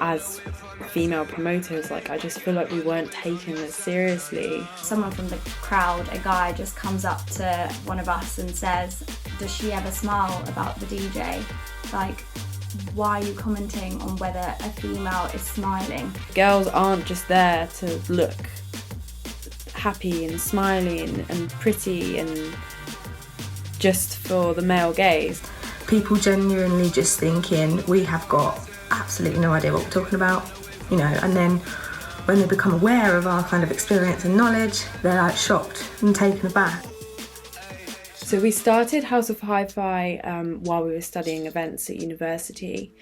as female promoters, like I just feel like we weren't taken as seriously. Someone from the crowd, a guy, just comes up to one of us and says, does she ever smile about the DJ? Like, why are you commenting on whether a female is smiling? Girls aren't just there to look happy and smiley and pretty and just for the male gaze. People genuinely just thinking we have got absolutely no idea what we're talking about, you know, and then when they become aware of our kind of experience and knowledge, they're like shocked and taken aback. So we started House of Hi-Fi while we were studying events at university.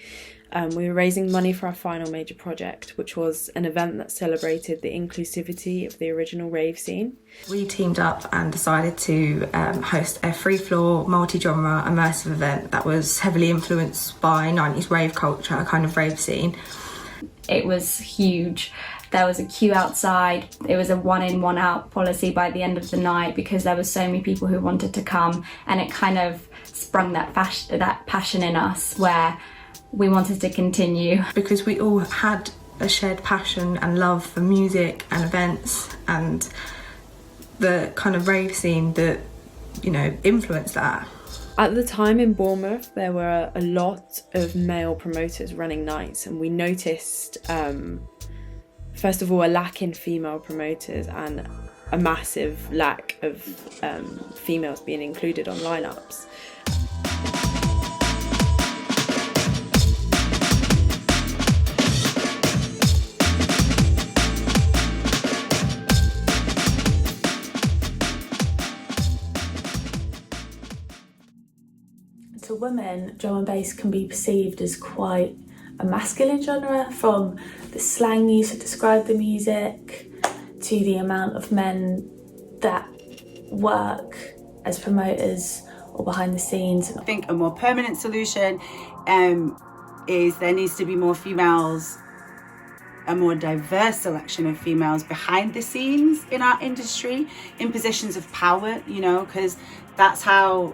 We were raising money for our final major project, which was an event that celebrated the inclusivity of the original rave scene. We teamed up and decided to host a free-floor, multi-genre, immersive event that was heavily influenced by 90s rave culture, a kind of rave scene. It was huge. There was a queue outside. It was a one in, one out policy by the end of the night because there were so many people who wanted to come, and it kind of sprung that passion in us where we wanted to continue. Because we all had a shared passion and love for music and events and the kind of rave scene that, you know, influenced that. At the time in Bournemouth, there were a lot of male promoters running nights, and we noticed, first of all, a lack in female promoters and a massive lack of females being included on lineups. To women, drum and bass can be perceived as quite a masculine genre, from the slang used to describe the music to the amount of men that work as promoters or behind the scenes. I think a more permanent solution is there needs to be more females, a more diverse selection of females behind the scenes in our industry, in positions of power, you know, because that's how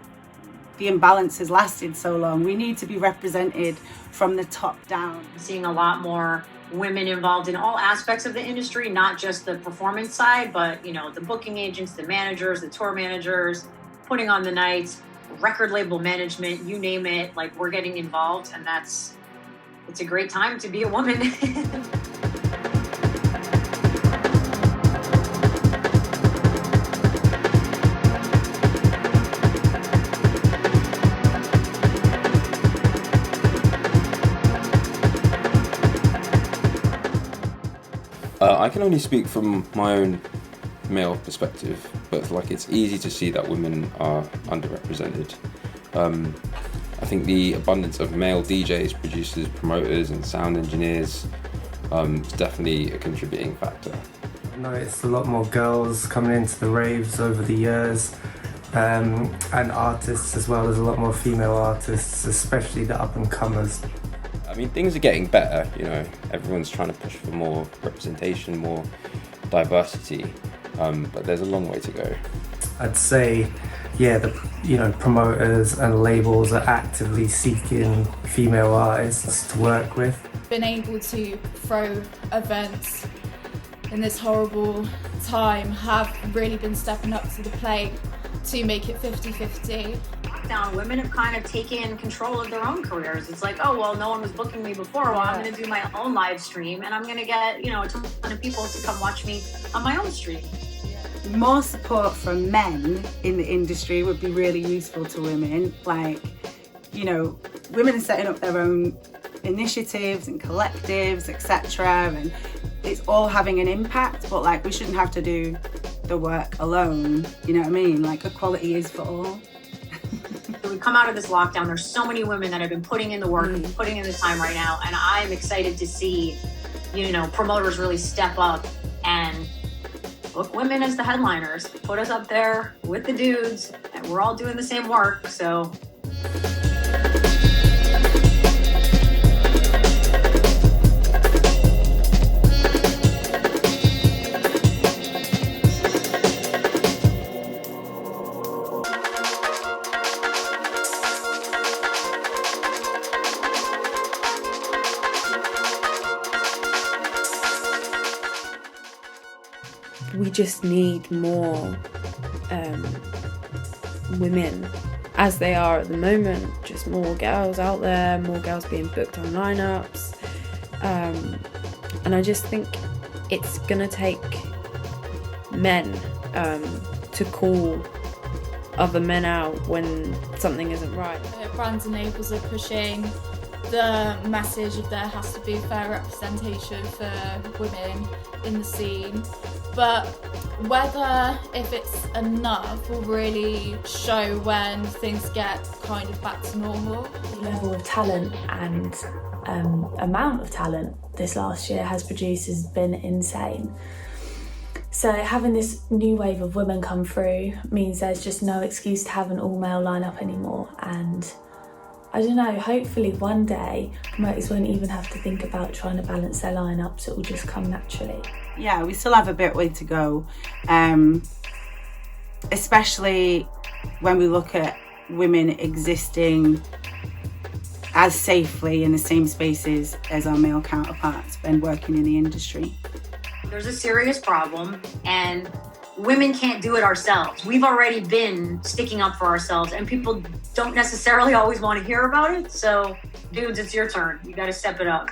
the imbalance has lasted so long. We need to be represented from the top down. Seeing a lot more women involved in all aspects of the industry, not just the performance side, but, you know, the booking agents, the managers, the tour managers, putting on the nights, record label management, you name it, like we're getting involved, and it's a great time to be a woman. I can only speak from my own male perspective, but like it's easy to see that women are underrepresented. I think the abundance of male DJs, producers, promoters and sound engineers is definitely a contributing factor. I noticed a lot more girls coming into the raves over the years, and artists as well. There's a lot more female artists, especially the up-and-comers. I mean, things are getting better, you know, everyone's trying to push for more representation, more diversity, but there's a long way to go. I'd say, yeah, promoters and labels are actively seeking female artists to work with. Been able to throw events in this horrible time have really been stepping up to the plate to make it 50-50. Now, women have kind of taken control of their own careers. It's like, oh, well, no one was booking me before. Well, I'm going to do my own live stream and I'm going to get, you know, a ton of people to come watch me on my own stream. More support from men in the industry would be really useful to women. Like, you know, women are setting up their own initiatives and collectives, etc. And it's all having an impact, but like we shouldn't have to do the work alone. You know what I mean? Like equality is for all. We come out of this lockdown, there's so many women that have been putting in the work and putting in the time right now, and I'm excited to see, you know, promoters really step up and book women as the headliners, put us up there with the dudes, and we're all doing the same work, so. just need more women, as they are at the moment, just more girls out there, more girls being booked on lineups, and I just think it's gonna take men to call other men out when something isn't right. Brands and labels are pushing the message of there has to be fair representation for women in the scene, but whether, if it's enough, will really show when things get kind of back to normal. The level of talent and amount of talent this last year has produced has been insane. So having this new wave of women come through means there's just no excuse to have an all-male lineup anymore, and I don't know, hopefully one day promoters won't even have to think about trying to balance their lineups, it will just come naturally. Yeah, we still have a bit way to go, especially when we look at women existing as safely in the same spaces as our male counterparts and working in the industry. There's a serious problem, and women can't do it ourselves. We've already been sticking up for ourselves, and people don't necessarily always want to hear about it. So, dudes, it's your turn. You got to step it up.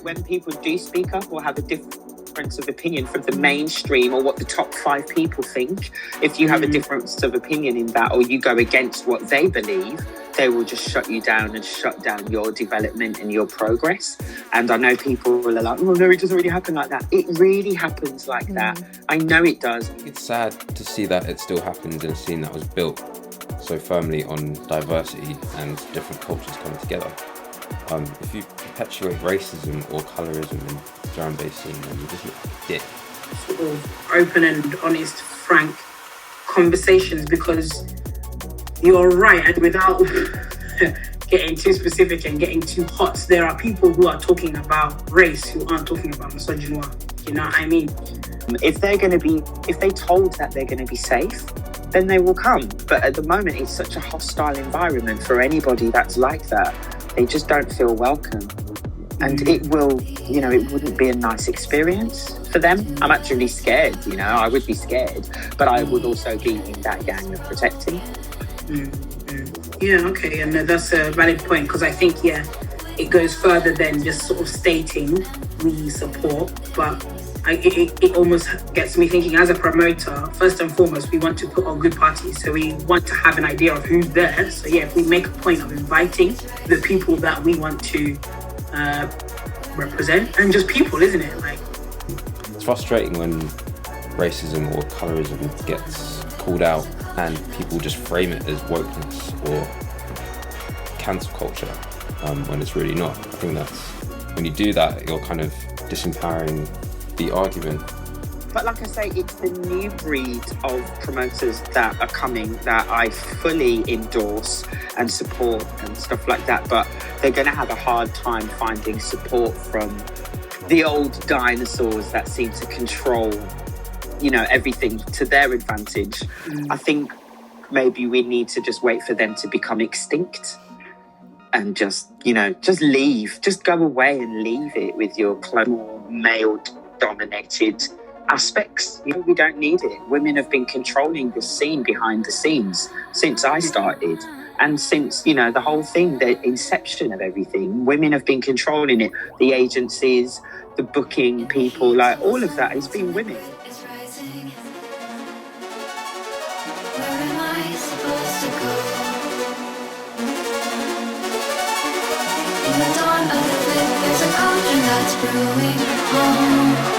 When people do speak up or have a difference of opinion from the mainstream or what the top 5 people think, if you have a difference of opinion in that, or you go against what they believe, they will just shut you down and shut down your development and your progress. And I know people are like, oh no, it doesn't really happen like that. It really happens like that. I know it does. It's sad to see that it still happens in a scene that was built so firmly on diversity and different cultures coming together. If you perpetuate racism or colorism in the drum bass scene, then you just look like a dick. Sort of open and honest, frank conversations, because you're right, and without getting too specific and getting too hot, there are people who are talking about race who aren't talking about misogyny. You know what I mean? If they told that they're going to be safe, then they will come. But at the moment, it's such a hostile environment for anybody that's like that. They just don't feel welcome. And it wouldn't be a nice experience for them. I'm actually scared, I would be scared, but I would also be in that gang of protecting. Yeah, okay, and that's a valid point, because I think, it goes further than just sort of stating we support, but it almost gets me thinking, as a promoter, first and foremost, we want to put on good parties, so we want to have an idea of who's there. So if we make a point of inviting the people that we want to represent, and just people, isn't it? It's frustrating when racism or colorism gets called out and people just frame it as wokeness or cancel culture, when it's really not. I think that's, when you do that, you're kind of disempowering the argument. But like I say, it's the new breed of promoters that are coming that I fully endorse and support and stuff like that, but they're going to have a hard time finding support from the old dinosaurs that seem to control, everything to their advantage. I think maybe we need to just wait for them to become extinct and just leave, just go away and leave it with your more male-dominated aspects. We don't need it. Women have been controlling the scene behind the scenes since I started, and since the whole thing, the inception of everything, women have been controlling it. The agencies, the booking people, all of that has been women. There's a cauldron that's brewing home.